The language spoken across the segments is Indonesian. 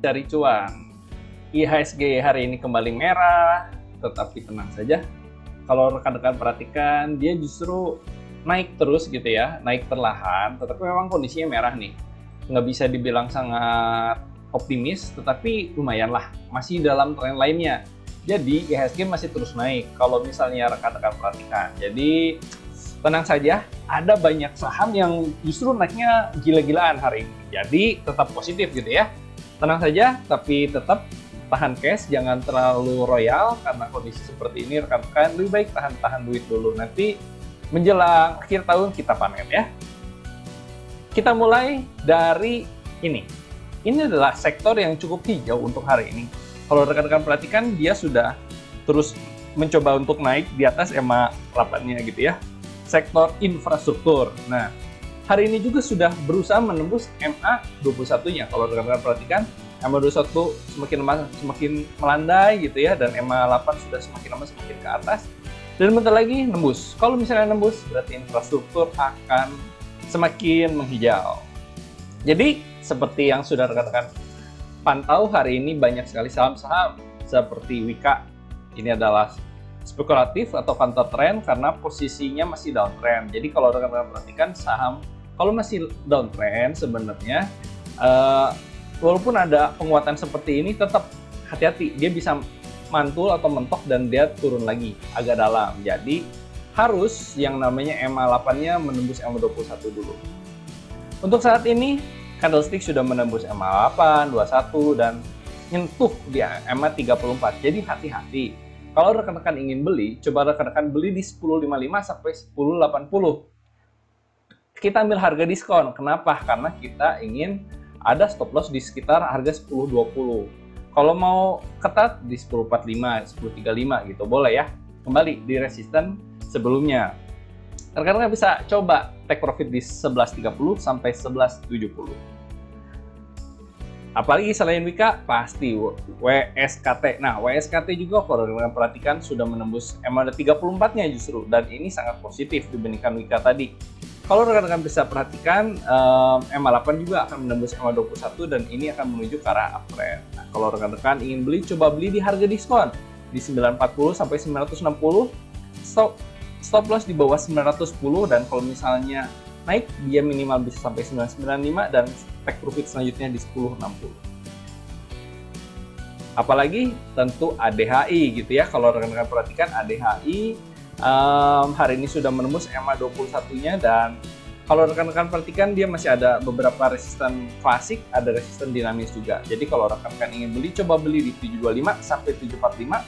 cari cuan. IHSG hari ini kembali merah, tetapi tenang saja. Kalau rekan-rekan perhatikan, dia justru naik terus gitu ya, naik perlahan, tetapi memang kondisinya merah nih. Nggak bisa dibilang sangat optimis, tetapi lumayan lah, masih dalam tren lainnya. Jadi IHSG masih terus naik kalau misalnya rekan-rekan perhatikan. Jadi tenang saja, ada banyak saham yang justru naiknya gila-gilaan hari ini. Jadi tetap positif gitu ya. Tenang saja, tapi tetap tahan cash, jangan terlalu royal karena kondisi seperti ini rekan-rekan lebih baik tahan duit dulu. Nanti menjelang akhir tahun kita panen ya. Kita mulai dari ini. Ini adalah sektor yang cukup hijau untuk hari ini. Kalau rekan-rekan perhatikan, dia sudah terus mencoba untuk naik di atas EMA 8-nya gitu ya. Sektor infrastruktur. Nah, hari ini juga sudah berusaha menembus MA 21-nya. Kalau rekan-rekan perhatikan, MA 21 semakin melandai gitu ya, dan MA 8 sudah semakin lama semakin ke atas. Dan bentar lagi nembus. Kalau misalnya nembus, berarti infrastruktur akan semakin menghijau. Jadi, seperti yang sudah rekan-rekan pantau, hari ini banyak sekali saham-saham seperti Wika. Ini adalah spekulatif atau counter trend karena posisinya masih downtrend. Jadi kalau rekan-rekan perhatikan saham, kalau masih downtrend sebenarnya, walaupun ada penguatan seperti ini, tetap hati-hati. Dia bisa mantul atau mentok dan dia turun lagi agak dalam. Jadi harus yang namanya EMA 8-nya menembus EMA 21 dulu. Untuk saat ini, candlestick sudah menembus EMA 8, 21, dan nyentuh di EMA 34. Jadi hati-hati. Kalau rekan-rekan ingin beli, coba rekan-rekan beli di 10.55 sampai 10.80. Kita ambil harga diskon. Kenapa? Karena kita ingin ada stop loss di sekitar harga 10.20. Kalau mau ketat di 10.45, 10.35 gitu, boleh ya. Kembali di resisten sebelumnya. Rekan-rekan bisa coba take profit di 11.30 sampai 11.70. Apalagi selain Wika, pasti WSKT. Nah, WSKT juga kalau rekan-rekan perhatikan sudah menembus EMA 34-nya justru, dan ini sangat positif dibandingkan Wika tadi. Kalau rekan-rekan bisa perhatikan, EMA 8 juga akan menembus EMA 21 dan ini akan menuju ke arah uptrend. Nah, kalau rekan-rekan ingin beli, coba beli di harga diskon di 940 sampai 960. Stop loss di bawah 910, dan kalau misalnya naik, dia minimal bisa sampai 995 dan take profit selanjutnya di 1060. Apalagi tentu ADHI gitu ya. Kalau rekan-rekan perhatikan ADHI hari ini sudah menembus EMA 21-nya, dan kalau rekan-rekan perhatikan dia masih ada beberapa resisten klasik, ada resisten dinamis juga. Jadi kalau rekan-rekan ingin beli, coba beli di 725 sampai 745.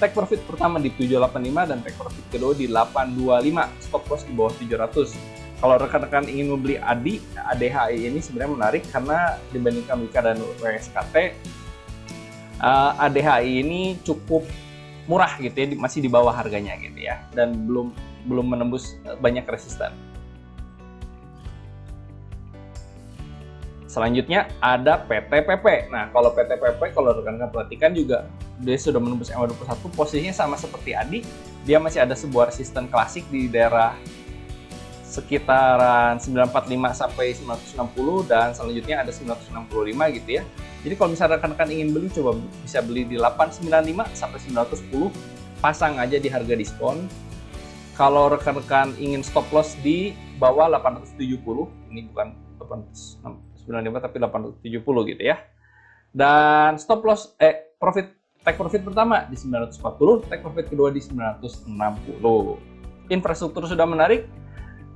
Take profit pertama di 785 dan take profit kedua di 825. Stop loss di bawah 700. Kalau rekan-rekan ingin membeli ADHI ini sebenarnya menarik karena dibandingkan Wika dan WSKT, ADHI ini cukup murah gitu ya, masih di bawah harganya gitu ya, dan belum menembus banyak resisten. Selanjutnya ada PTPP. Nah, kalau PTPP kalau rekan-rekan perhatikan juga dia sudah menembus EMA 21, posisinya sama seperti ADI, dia masih ada sebuah resisten klasik di daerah sekitaran 945 sampai 960, dan selanjutnya ada 965 gitu ya. Jadi kalau misalnya rekan-rekan ingin beli, coba bisa beli di 895 sampai 910, pasang aja di harga diskon. Kalau rekan-rekan ingin stop loss di bawah 870, ini bukan 895 tapi 870 gitu ya. Dan stop loss take profit pertama di 940, take profit kedua di 960. Infrastruktur sudah menarik.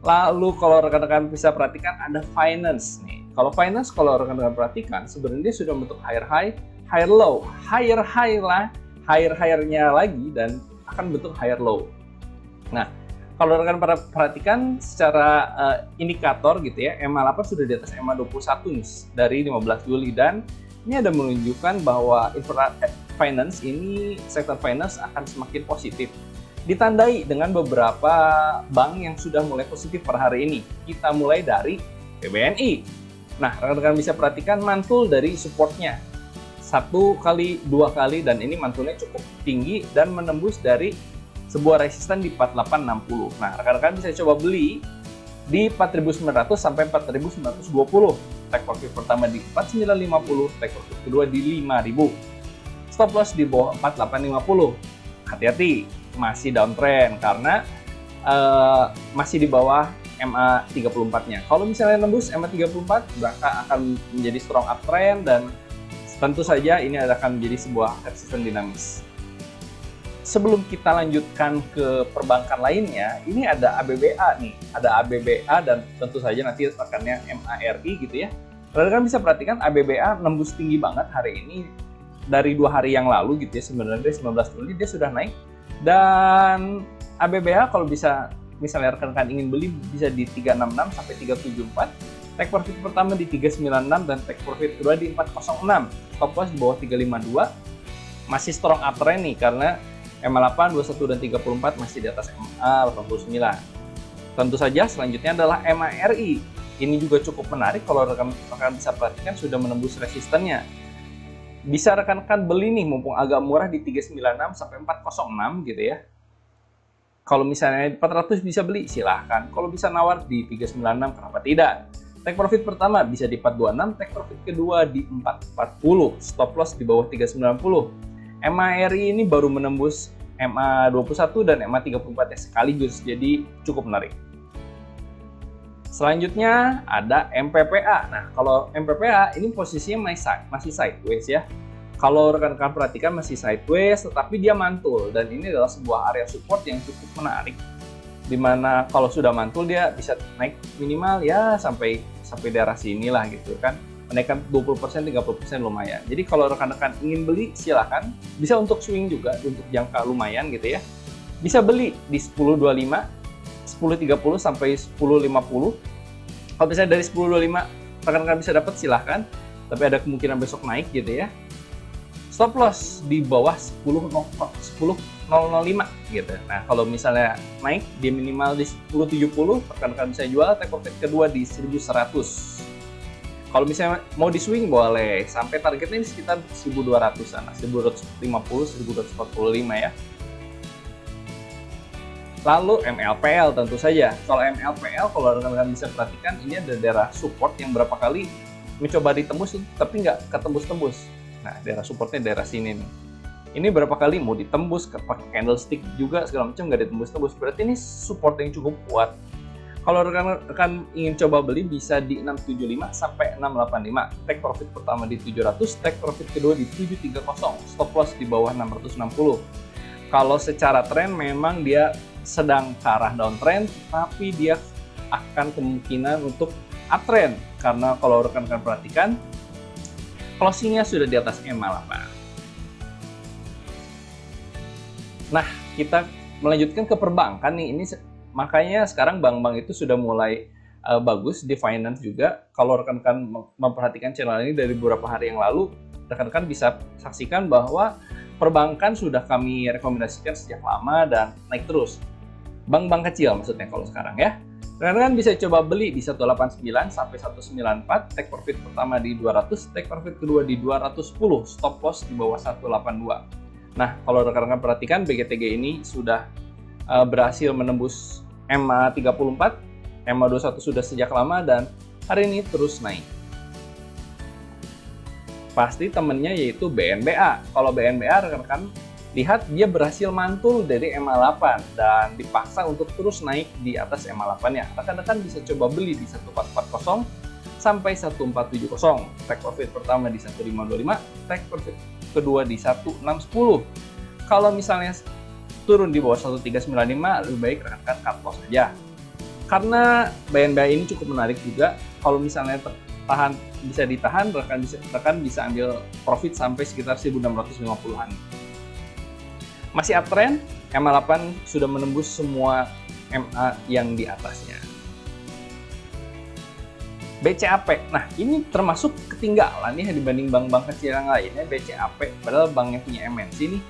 Lalu kalau rekan-rekan bisa perhatikan ada finance nih. Kalau finance, kalau rekan-rekan perhatikan sebenarnya sudah bentuk higher high, higher low, higher high lah, higher higher-nya lagi, dan akan bentuk higher low. Nah, kalau rekan perhatikan secara indikator gitu ya, EMA 8 sudah di atas EMA 21 nih dari 15 Juli, dan ini ada menunjukkan bahwa finance ini, sektor finance akan semakin positif. Ditandai dengan beberapa bank yang sudah mulai positif per hari ini. Kita mulai dari PBNI. Nah, rekan-rekan bisa perhatikan mantul dari supportnya. 1 kali, 2 kali, dan ini mantulnya cukup tinggi dan menembus dari sebuah resisten di 4860. Nah, rekan-rekan bisa coba beli di 4.900 sampai 4.920. take profit pertama di 4950, take profit kedua di 5000. Stop loss di bawah 4850. Hati-hati, masih downtrend karena masih di bawah MA 34-nya. Kalau misalnya nembus MA 34, maka akan menjadi strong uptrend dan tentu saja ini akan menjadi sebuah resisten dinamis. Sebelum kita lanjutkan ke perbankan lainnya, ini ada ABBA nih. Ada ABBA dan tentu saja nanti rekannya MARI gitu ya. Rekan bisa perhatikan ABBA nembus tinggi banget hari ini. Dari 2 hari yang lalu gitu ya, sebenarnya 19 Juli dia sudah naik. Dan ABBA kalau bisa, misalnya rekan-rekan ingin beli, bisa di 366 sampai 374. Take profit pertama di 396 dan take profit kedua di 406. Stop loss di bawah 352. Masih strong uptrend nih karena MA8, 21, dan 34 masih di atas MA89. Tentu saja selanjutnya adalah MARI. Ini juga cukup menarik kalau rekan-rekan bisa perhatikan sudah menembus resistennya. Bisa rekan-rekan beli nih mumpung agak murah di 396 sampai 406 gitu ya. Kalau misalnya 400 bisa beli, silahkan. Kalau bisa nawar di 396, kenapa tidak? Take profit pertama bisa di 426, take profit kedua di 440. Stop loss di bawah 390. MARI ini baru menembus MA21 dan MA34 sekaligus, jadi cukup menarik. Selanjutnya ada MPPA. Nah, kalau MPPA ini posisinya masih sideways ya. Kalau rekan-rekan perhatikan masih sideways, tetapi dia mantul dan ini adalah sebuah area support yang cukup menarik. Dimana kalau sudah mantul dia bisa naik minimal ya sampai daerah sini lah gitu kan. Menaikkan 20%, 30% lumayan. Jadi kalau rekan-rekan ingin beli, silakan. Bisa untuk swing juga, untuk jangka lumayan gitu ya. Bisa beli di 10.25, 10.30 sampai 10.50. Kalau misalnya dari 10.25 rekan-rekan bisa dapat, silahkan. Tapi ada kemungkinan besok naik gitu ya. Stop loss di bawah 10.005 gitu. Nah kalau misalnya naik, dia minimal di 10.70, rekan-rekan bisa jual. Take profit kedua di 1.100. Kalau misalnya mau di swing boleh, sampai targetnya ini sekitar 1.200-an, 1.250, 1.245 ya. Lalu MLPL tentu saja. Kalau MLPL, kalau rekan-rekan bisa perhatikan, ini ada daerah support yang berapa kali mencoba ditembus, tapi nggak ketembus-tembus. Nah, daerah supportnya daerah sini nih. Ini berapa kali mau ditembus, pakai candlestick juga, segala macam nggak ditembus-tembus. Berarti ini support yang cukup kuat. Kalau rekan-rekan ingin coba beli bisa di 675 sampai 685. Take profit pertama di 700, take profit kedua di 730. Stop loss di bawah 660. Kalau secara tren memang dia sedang ke arah downtrend, tapi dia akan kemungkinan untuk uptrend. Karena kalau rekan-rekan perhatikan, closingnya sudah di atas MA8. Nah, kita melanjutkan ke perbankan nih. Ini makanya sekarang bank-bank itu sudah mulai bagus di finance juga. Kalau rekan-rekan memperhatikan channel ini dari beberapa hari yang lalu, rekan-rekan bisa saksikan bahwa perbankan sudah kami rekomendasikan sejak lama dan naik terus. Bank-bank kecil maksudnya kalau sekarang ya. Rekan-rekan bisa coba beli di 189 sampai 194, take profit pertama di 200, take profit kedua di 210, stop loss di bawah 182. Nah, kalau rekan-rekan perhatikan BGTG ini sudah berhasil menembus MA34, MA21 sudah sejak lama dan hari ini terus naik. Pasti temennya yaitu BNBA. Kalau BNBA rekan-rekan lihat dia berhasil mantul dari MA8 dan dipaksa untuk terus naik di atas MA8-nya. Rekan-rekan bisa coba beli di 1440 sampai 1470. Take profit pertama di 1525, take profit kedua di 1610. Kalau misalnya turun di bawah 1395, lebih baik rekan-rekan cut loss saja. Karena BNBA ini cukup menarik juga, kalau misalnya bisa ditahan, rekan bisa ambil profit sampai sekitar 1650-an. Masih uptrend, MA8 sudah menembus semua MA yang di atasnya. BCAP, nah ini termasuk ketinggalan ya dibanding bank-bank kecil yang lainnya. BCAP, padahal bank yang punya MNC nih.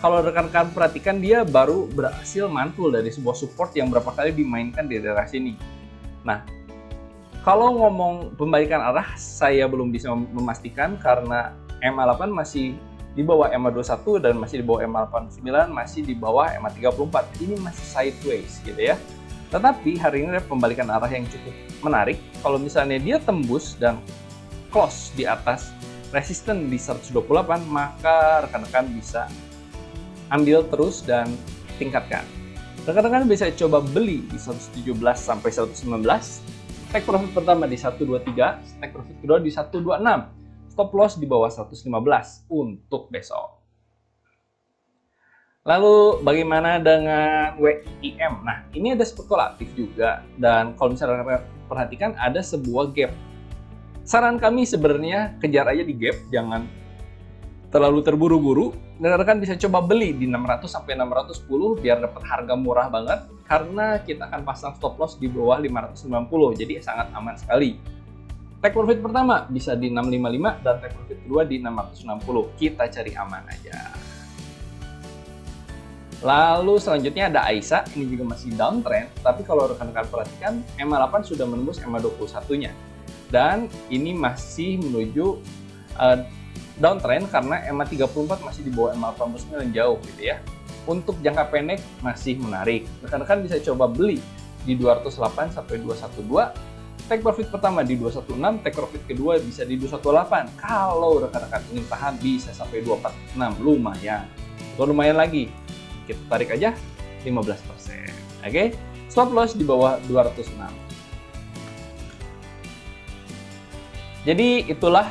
Kalau rekan-rekan perhatikan, dia baru berhasil mantul dari sebuah support yang berapa kali dimainkan di daerah sini. Nah, kalau ngomong pembalikan arah, saya belum bisa memastikan karena MA8 masih di bawah MA21 dan masih di bawah MA89, masih di bawah MA34. Ini masih sideways gitu ya. Tetapi hari ini ada pembalikan arah yang cukup menarik. Kalau misalnya dia tembus dan close di atas resisten di 128, maka rekan-rekan bisa ambil terus dan tingkatkan. Rekan-rekan bisa coba beli di 117 sampai 119, take profit pertama di 123, take profit kedua di 126, stop loss di bawah 115 untuk besok. Lalu bagaimana dengan WIM? Nah, ini ada spekulatif juga, dan kalau misalnya rekan-rekan perhatikan ada sebuah gap. Saran kami sebenarnya kejar aja di gap, jangan terlalu terburu-buru. Rekan-rekan bisa coba beli di 600 sampai 610 biar dapat harga murah banget, karena kita akan pasang stop loss di bawah 590, jadi sangat aman sekali. Take profit pertama bisa di 655 dan take profit kedua di 660. Kita cari aman aja. Lalu selanjutnya ada AISA, ini juga masih downtrend, tapi kalau rekan-rekan perhatikan EMA 8 sudah menembus EMA 21-nya. Dan ini masih menuju downtrend karena EMA 34 masih di bawah EMA 89 jauh gitu ya. Untuk jangka pendek masih menarik. Rekan-rekan bisa coba beli di 208 sampai 212. Take profit pertama di 216, take profit kedua bisa di 218. Kalau rekan-rekan ingin tahan bisa sampai 246, lumayan. Kalau lumayan lagi, kita tarik aja 15%. Oke? Stop loss di bawah 206. Jadi itulah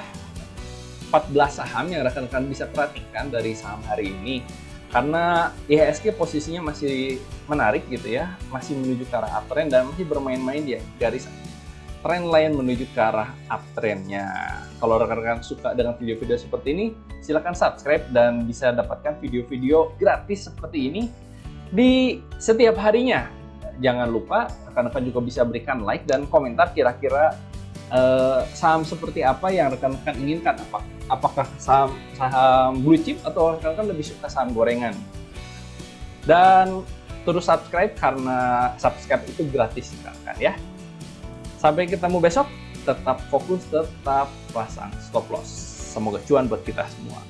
14 saham yang rekan-rekan bisa perhatikan dari saham hari ini. Karena IHSG posisinya masih menarik gitu ya, masih menuju ke arah uptrend dan masih bermain-main di garis trendline menuju ke arah uptrendnya. Kalau rekan-rekan suka dengan video-video seperti ini, silakan subscribe dan bisa dapatkan video-video gratis seperti ini di setiap harinya. Jangan lupa rekan-rekan juga bisa berikan like dan komentar kira-kira saham seperti apa yang rekan-rekan inginkan. Apakah saham blue chip atau rekan-rekan lebih suka saham gorengan? Dan terus subscribe karena subscribe itu gratis rekan-rekan ya. Sampai ketemu besok, tetap fokus, tetap pasang stop loss. Semoga cuan buat kita semua.